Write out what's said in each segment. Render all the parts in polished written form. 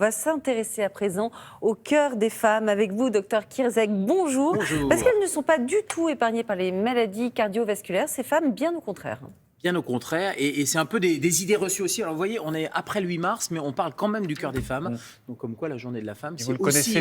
On va s'intéresser à présent au cœur des femmes avec vous, docteur Kirszek. Bonjour. Bonjour. Parce qu'elles ne sont pas du tout épargnées par les maladies cardiovasculaires, ces femmes, bien au contraire. Bien au contraire, et c'est un peu des idées reçues aussi. Alors vous voyez, on est après le 8 mars, mais on parle quand même du cœur des femmes. Donc comme quoi la journée de la femme, c'est aussi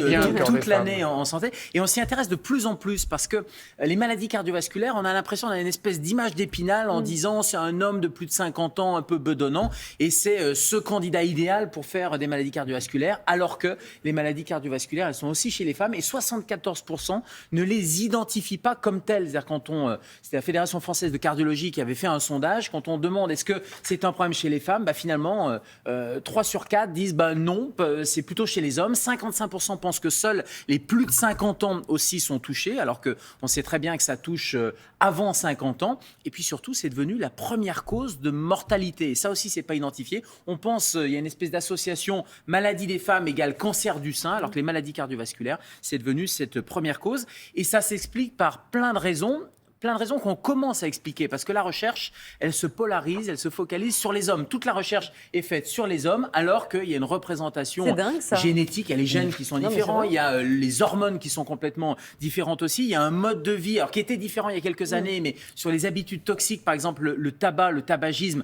toute l'année en santé. Et on s'y intéresse de plus en plus parce que les maladies cardiovasculaires, on a l'impression d'avoir une espèce d'image d'Épinal en disant c'est un homme de plus de 50 ans, un peu bedonnant, et c'est ce candidat idéal pour faire des maladies cardiovasculaires, alors que les maladies cardiovasculaires, elles sont aussi chez les femmes, et 74% ne les identifient pas comme telles. C'est-à-dire c'était la Fédération française de cardiologie qui avait fait un sondage. Quand on demande est-ce que c'est un problème chez les femmes, finalement, 3 sur 4 disent non, c'est plutôt chez les hommes. 55% pensent que seuls les plus de 50 ans aussi sont touchés, alors qu'on sait très bien que ça touche avant 50 ans. Et puis surtout, c'est devenu la première cause de mortalité. Et ça aussi, c'est pas identifié. On pense, il y a une espèce d'association maladie des femmes égale cancer du sein, alors que les maladies cardiovasculaires, c'est devenu cette première cause. Et ça s'explique par plein de raisons. Plein de raisons qu'on commence à expliquer, parce que la recherche, elle se polarise, elle se focalise sur les hommes. Toute la recherche est faite sur les hommes, alors qu'il y a une représentation génétique, il y a les gènes qui sont différents, il y a les hormones qui sont complètement différentes aussi, il y a un mode de vie, alors qui était différent il y a quelques années, mais sur les habitudes toxiques, par exemple le tabac, le tabagisme,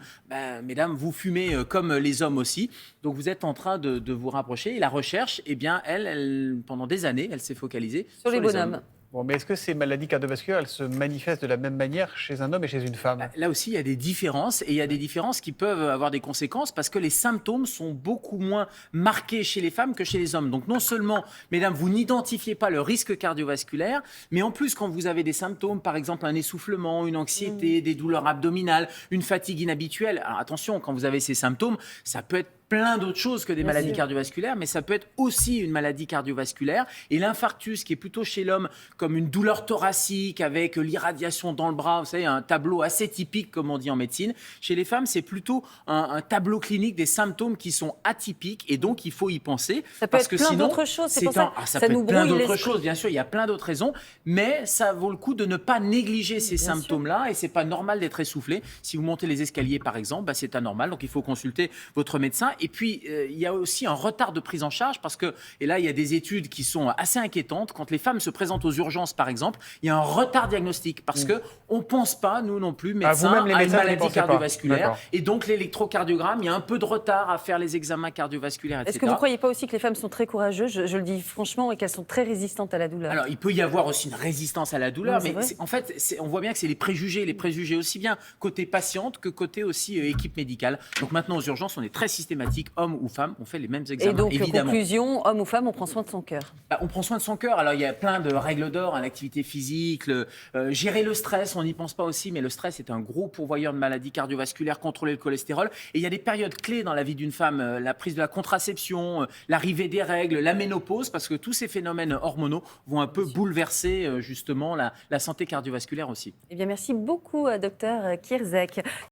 mesdames, vous fumez comme les hommes aussi, donc vous êtes en train de vous rapprocher, et la recherche, eh bien, elle, pendant des années, elle s'est focalisée sur les bonhommes. Bon, mais est-ce que ces maladies cardiovasculaires, elles se manifestent de la même manière chez un homme et chez une femme ? Là aussi, il y a des différences, et il y a des différences qui peuvent avoir des conséquences parce que les symptômes sont beaucoup moins marqués chez les femmes que chez les hommes. Donc non seulement, mesdames, vous n'identifiez pas le risque cardiovasculaire, mais en plus, quand vous avez des symptômes, par exemple un essoufflement, une anxiété, des douleurs abdominales, une fatigue inhabituelle, alors attention, quand vous avez ces symptômes, ça peut être plein d'autres choses que des maladies cardiovasculaires, mais ça peut être aussi une maladie cardiovasculaire. Et l'infarctus, qui est plutôt chez l'homme comme une douleur thoracique avec l'irradiation dans le bras, vous savez, un tableau assez typique, comme on dit en médecine. Chez les femmes, c'est plutôt un tableau clinique des symptômes qui sont atypiques, et donc il faut y penser. Ça peut être plein d'autres choses, c'est pour ça que ça peut être plein d'autres choses, bien sûr, il y a plein d'autres raisons, mais ça vaut le coup de ne pas négliger ces symptômes-là, et c'est pas normal d'être essoufflé. Si vous montez les escaliers, par exemple, c'est anormal, donc il faut consulter votre médecin. Et puis, il y a aussi un retard de prise en charge parce que, et là, il y a des études qui sont assez inquiétantes. Quand les femmes se présentent aux urgences, par exemple, il y a un retard diagnostique parce qu'on ne pense pas, nous non plus, médecins, à une maladie cardiovasculaire. Et donc, l'électrocardiogramme, il y a un peu de retard à faire les examens cardiovasculaires, etc. Est-ce que vous ne croyez pas aussi que les femmes sont très courageuses, je le dis franchement, et qu'elles sont très résistantes à la douleur ? Alors, il peut y avoir aussi une résistance à la douleur, mais en fait, on voit bien que c'est les préjugés aussi bien côté patiente que côté aussi équipe médicale. Donc maintenant, aux urgences, on est très systématique. Homme ou femme, on fait les mêmes examens. Et donc, évidemment. conclusion, homme ou femme, on prend soin de son cœur. On prend soin de son cœur. Alors, il y a plein de règles d'or, l'activité physique, gérer le stress, on n'y pense pas aussi, mais le stress est un gros pourvoyeur de maladies cardiovasculaires, contrôler le cholestérol. Et il y a des périodes clés dans la vie d'une femme, la prise de la contraception, l'arrivée des règles, la ménopause, parce que tous ces phénomènes hormonaux vont un peu bouleverser justement la santé cardiovasculaire aussi. Eh bien, merci beaucoup, docteur Kirszek.